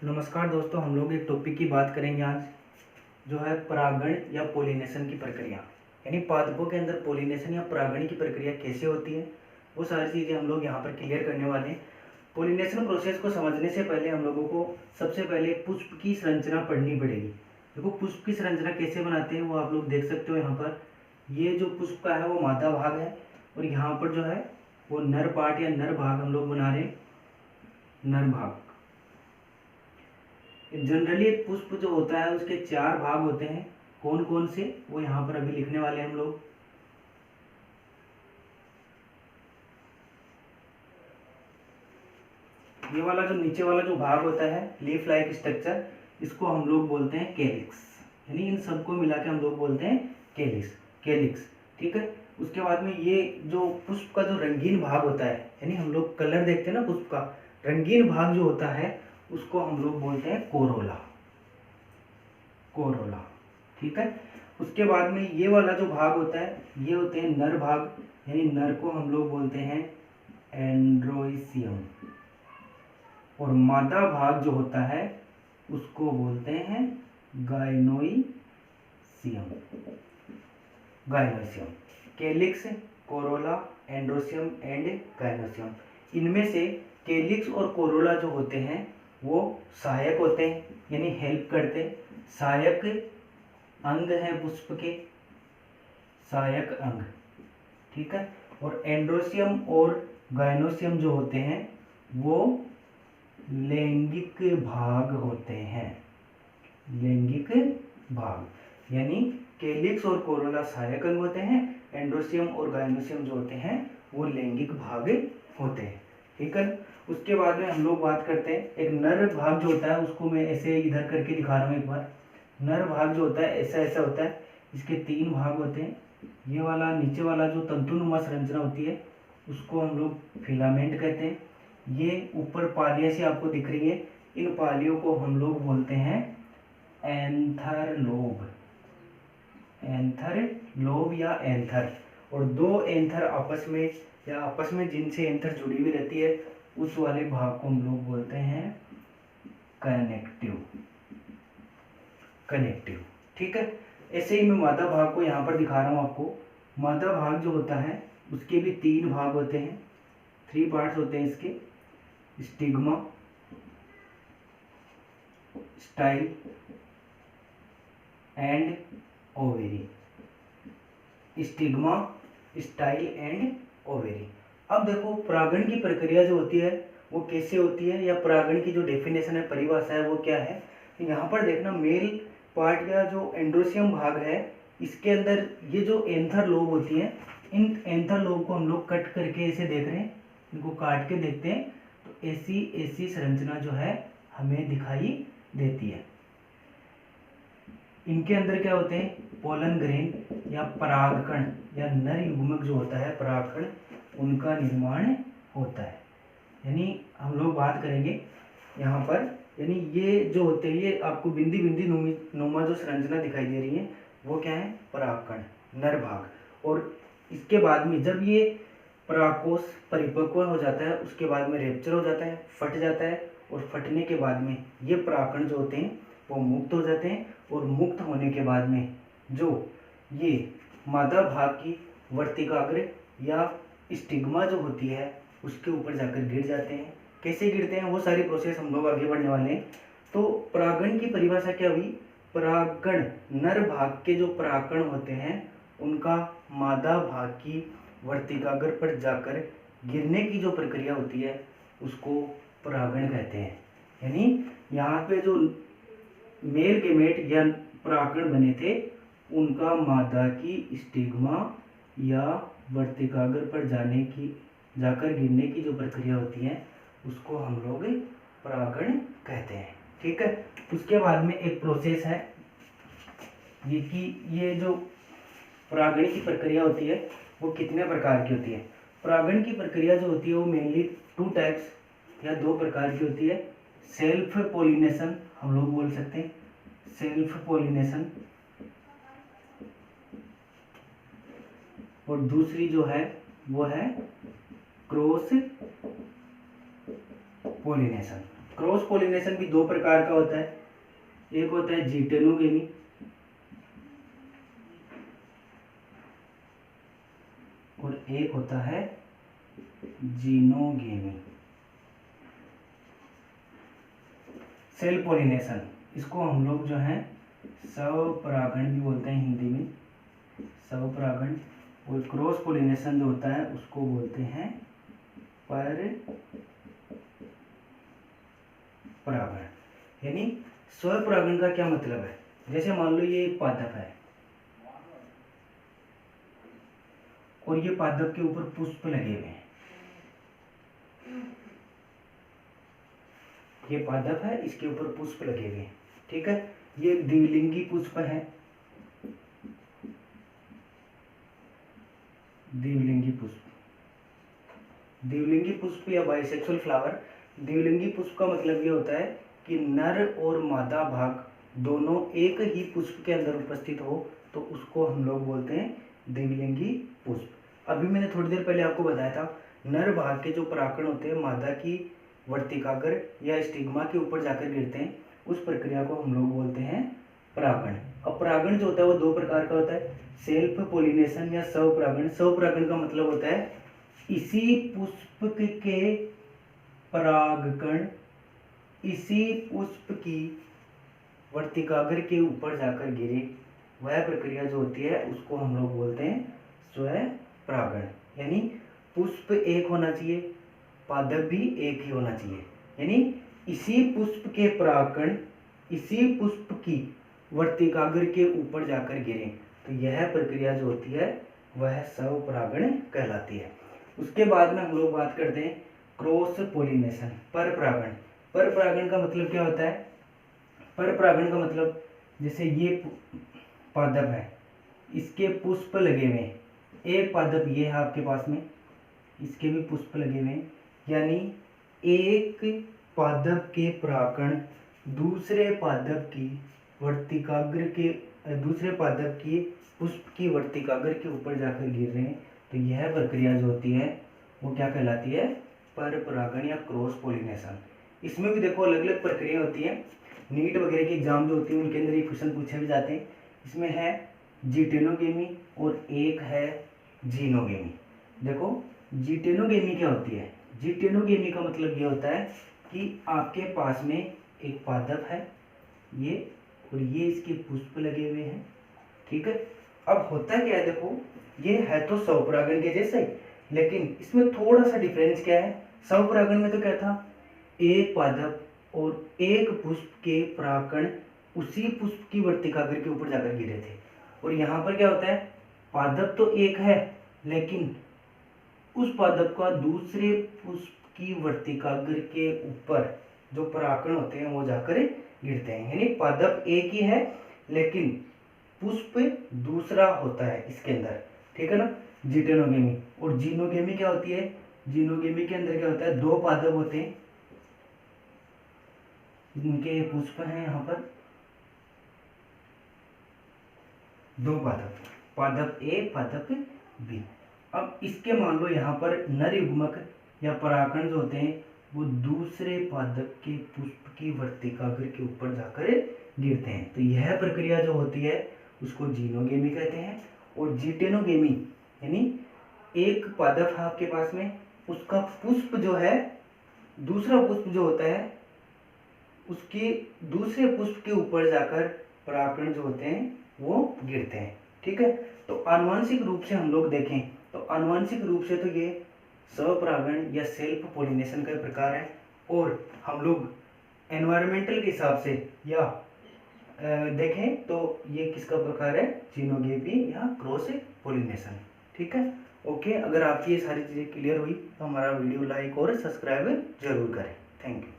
नमस्कार दोस्तों, हम लोग एक टॉपिक की बात करेंगे आज, जो है परागण या पोलिनेशन की प्रक्रिया। यानी पादपों के अंदर पोलिनेशन या परागण की प्रक्रिया कैसे होती है, वो सारी चीज़ें हम लोग यहाँ पर क्लियर करने वाले हैं। पोलिनेशन प्रोसेस को समझने से पहले हम लोगों को सबसे पहले पुष्प की संरचना पढ़नी पड़ेगी। देखो, पुष्प की संरचना कैसे बनाते हैं वो आप लोग देख सकते हो। यहाँ पर ये जो पुष्प का है वो मादा भाग है, और यहाँ पर जो है वो नर पार्ट या नर भाग हम लोग बना रहे हैं, नर भाग। जनरली एक पुष्प जो होता है उसके 4 भाग होते हैं। कौन कौन से, वो यहाँ पर अभी लिखने वाले हैं हम लोग। ये वाला जो नीचे वाला जो भाग होता है, लीफ लाइक स्ट्रक्चर, इसको हम लोग बोलते हैं कैलिक्स। यानी इन सबको मिला के हम लोग बोलते हैं कैलिक्स, कैलिक्स। ठीक है। उसके बाद में ये जो पुष्प का जो रंगीन भाग होता है, यानी हम लोग कलर देखते हैं ना पुष्प का, रंगीन भाग जो होता है उसको हम लोग बोलते हैं कोरोला, कोरोला। ठीक है। उसके बाद में ये वाला जो भाग होता है, ये होते हैं नर भाग, यानी नर को हम लोग बोलते हैं एंड्रोइसियम, और मादा भाग जो होता है उसको बोलते हैं gynoecium, gynoecium. Calyx, corolla, androecium and gynoecium. इनमें से कैलिक्स और कोरोला जो होते हैं वो सहायक होते हैं, यानी हेल्प करते हैं, सहायक अंग है पुष्प के, सहायक अंग। ठीक है। और एंड्रोसियम और गायनोसियम जो होते हैं वो लैंगिक भाग होते हैं, लैंगिक भाग। यानी कैलिक्स और कोरोला सहायक अंग होते हैं, एंड्रोसियम और गायनोसियम जो होते हैं वो लैंगिक भाग होते हैं। ठीक है। उसके बाद में हम लोग बात करते हैं एक नर भाग जो होता है, उसको मैं ऐसे इधर करके दिखा रहा हूँ एक बार। नर भाग जो होता है ऐसा ऐसा होता है, इसके 3 भाग होते हैं। ये वाला नीचे वाला जो तंतुनुमा संरचना होती है उसको हम लोग फिलामेंट कहते हैं। ये ऊपर पालियाँ सी आपको दिख रही है, इन पालियों को हम लोग बोलते हैं एंथर लोब, एंथर लोब या एंथर। और 2 एंथर आपस में या आपस में जिनसे एंथर जुड़ी हुई रहती है उस वाले भाग को हम लोग बोलते हैं कनेक्टिव, कनेक्टिव। ठीक है। ऐसे ही मैं मादा भाग को यहाँ पर दिखा रहा हूँ आपको। मादा भाग जो होता है उसके भी 3 भाग होते हैं, 3 पार्ट्स होते हैं इसके, stigma, style and ovary, stigma, style and ovary. अब देखो, परागण की प्रक्रिया जो होती है वो कैसे होती है, या परागण की जो डेफिनेशन है, परिभाषा है, वो क्या है। तो यहाँ पर देखना, मेल पार्ट या जो एंड्रोसियम भाग है इसके अंदर ये जो एंथर लोब होती है, इन एंथर लोब को हम लोग कट करके ऐसे देख रहे हैं, इनको काट के देखते हैं तो ऐसी ऐसी संरचना जो है हमें दिखाई देती है। इनके अंदर क्या होते हैं, पोलन ग्रेन या परागकण या नर युग्मक जो होता है परागकण, उनका निर्माण होता है। यानी हम लोग बात करेंगे यहाँ पर, यानी ये जो होते हैं, ये आपको बिंदी बिंदी नुमा जो संरचना दिखाई दे रही है वो क्या है, परागकण, नर भाग। और इसके बाद में जब ये परागकोश परिपक्व हो जाता है उसके बाद में रेप्चर हो जाता है, फट जाता है, और फटने के बाद में ये परागकण जो होते हैं वो मुक्त हो जाते हैं, और मुक्त होने के बाद में जो ये मादा भाग की वर्तिकाग्र या स्टिग्मा जो होती है उसके ऊपर जाकर गिर जाते हैं। कैसे गिरते हैं वो सारी प्रोसेस हम लोग आगे बढ़ने वाले हैं। तो परागण की परिभाषा क्या हुई, परागण नर भाग के जो परागकण होते हैं उनका मादा भाग की वर्तिकाग्र पर जाकर गिरने की जो प्रक्रिया होती है उसको परागण कहते हैं। यानी यहाँ पे जो मेल गेमेट या परागकण बने थे उनका मादा की स्टिग्मा या वर्तिकाग्र पर जाकर गिरने की जो प्रक्रिया होती है उसको हम लोग परागण कहते हैं। ठीक है। उसके बाद में एक प्रोसेस है ये कि ये जो परागण की प्रक्रिया होती है वो कितने प्रकार की होती है। परागण की प्रक्रिया जो होती है वो मेनली 2 टाइप्स या 2 प्रकार की होती है। सेल्फ पोलिनेशन हम लोग बोल सकते हैं, सेल्फ पोलिनेशन, और दूसरी जो है वो है क्रॉस पोलिनेशन। क्रॉस पोलिनेशन भी दो प्रकार का होता है, एक होता है जीटेनोगेमी और एक होता है जीनोगेमी। सेल पोलिनेशन, इसको हम लोग जो है स्वपरागण भी बोलते हैं हिंदी में, स्वपरागण। और क्रॉस पोलिनेशन जो होता है उसको बोलते हैं पर परागण। यानी स्वपरागण का क्या मतलब है, जैसे मान लो ये एक पादप है और ये पादप के ऊपर पुष्प लगे हुए हैं, ये पादप है इसके ऊपर पुष्प लगे हुए हैं, ठीक है। ये द्विलिंगी पुष्प है, द्विलिंगी पुष्प, द्विलिंगी पुष्प या बाइसेक्सुअल फ्लावर। द्विलिंगी पुष्प का मतलब ये होता है कि नर और मादा भाग दोनों एक ही पुष्प के अंदर उपस्थित हो, तो उसको हम लोग बोलते हैं द्विलिंगी पुष्प। अभी मैंने थोड़ी देर पहले आपको बताया था, नर भाग के जो परागकण होते हैं मादा की वर्तिकाग्र या स्टिग्मा के ऊपर जाकर गिरते हैं, उस प्रक्रिया को हम लोग बोलते हैं परागण। अब परागण जो होता है वो दो प्रकार का होता है, सेल्फ पोलिनेशन या स्वपरागण। स्वपरागण का मतलब होता है इसी पुष्प के परागकण इसी पुष्प की वर्तिकाग्र के ऊपर जाकर गिरे, वह प्रक्रिया जो होती है उसको हम लोग बोलते हैं स्वपरागण। यानी पुष्प एक होना चाहिए, पादप भी एक ही होना चाहिए, यानी इसी पुष्प के परागकण इसी पुष्प की वर्तिकाग्र के ऊपर जाकर गिरे, तो यह प्रक्रिया जो होती है वह स्वपरागण कहलाती है। उसके बाद में हम लोग बात करते हैं क्रॉस पोलिनेशन, परपरागण। परपरागण का मतलब क्या होता है, परपरागण का मतलब जैसे ये पादप है, इसके पुष्प लगे हुए हैं, एक पादप ये है आपके पास में, इसके भी पुष्प लगे हुए हैं, यानी एक पादप के परागकण दूसरे पादप की वर्तिकाग्र के दूसरे पादप की पुष्प की वर्तिकाग्र के ऊपर जाकर गिर रहे हैं, तो यह प्रक्रिया जो होती है वो क्या कहलाती है, परपरागण या क्रॉस पोलिनेशन। इसमें भी देखो अलग अलग प्रक्रिया होती है, नीट वगैरह के एग्जाम जो होती है उनके अंदर ये क्वेश्चन पूछे भी जाते हैं। इसमें है जीटेनोगेमी और एक है जीनोगेमी। देखो जीटेनोगेमी क्या होती है, जीटेनोगेमी का मतलब ये होता है कि आपके पास में एक पादप है ये, और ये इसके पुष्प लगे हुए हैं, ठीक है। अब होता क्या है, देखो ये है तो स्वपरागण के जैसा ही, लेकिन इसमें थोड़ा सा डिफरेंस क्या है। स्वपरागण में तो क्या था, एक पादप और एक पुष्प के परागकण उसी पुष्प की वर्तिकाग्र के ऊपर जाकर गिरे थे, और यहाँ पर क्या होता है, पादप तो एक है लेकिन उस पादप का दूसरे पुष्प की वर्तिकाग्र के ऊपर जो परागकण होते हैं वो जाकर गिरते हैं, यानी पादप एक ही है लेकिन पुष्प दूसरा होता है इसके अंदर, ठीक है ना। जीटेनोगेमी। और जीनोगेमी क्या होती है, जीनोगेमी के अंदर क्या होता है, दो पादप होते हैं, इनके पुष्प हैं यहाँ पर, दो पादप, पादप ए पादप बी। अब इसके मान लो यहाँ पर नर युग्मक या परागकण जो होते हैं वो दूसरे पादप के पुष्प की वर्तिकाग्र के ऊपर जाकर गिरते हैं, तो यह प्रक्रिया जो होती है उसको जीनोगेमी कहते हैं। और जीटेनोगेमी यानी एक पादप है आपके पास में, उसका पुष्प जो है, दूसरा पुष्प जो होता है उसके दूसरे पुष्प के ऊपर जाकर परागकण जो होते हैं वो गिरते हैं, ठीक है। तो आनुवंशिक रूप से हम लोग देखें तो आनुवंशिक रूप से तो ये स्वपरागण या सेल्फ पोलिनेशन का प्रकार है, और हम लोग एनवायरमेंटल के हिसाब से या देखें तो ये किसका प्रकार है, जीनोगेमी या क्रॉस पोलिनेशन, ठीक है। ओके, अगर आपकी ये सारी चीज़ें क्लियर हुई तो हमारा वीडियो लाइक और सब्सक्राइब जरूर करें। Thank you.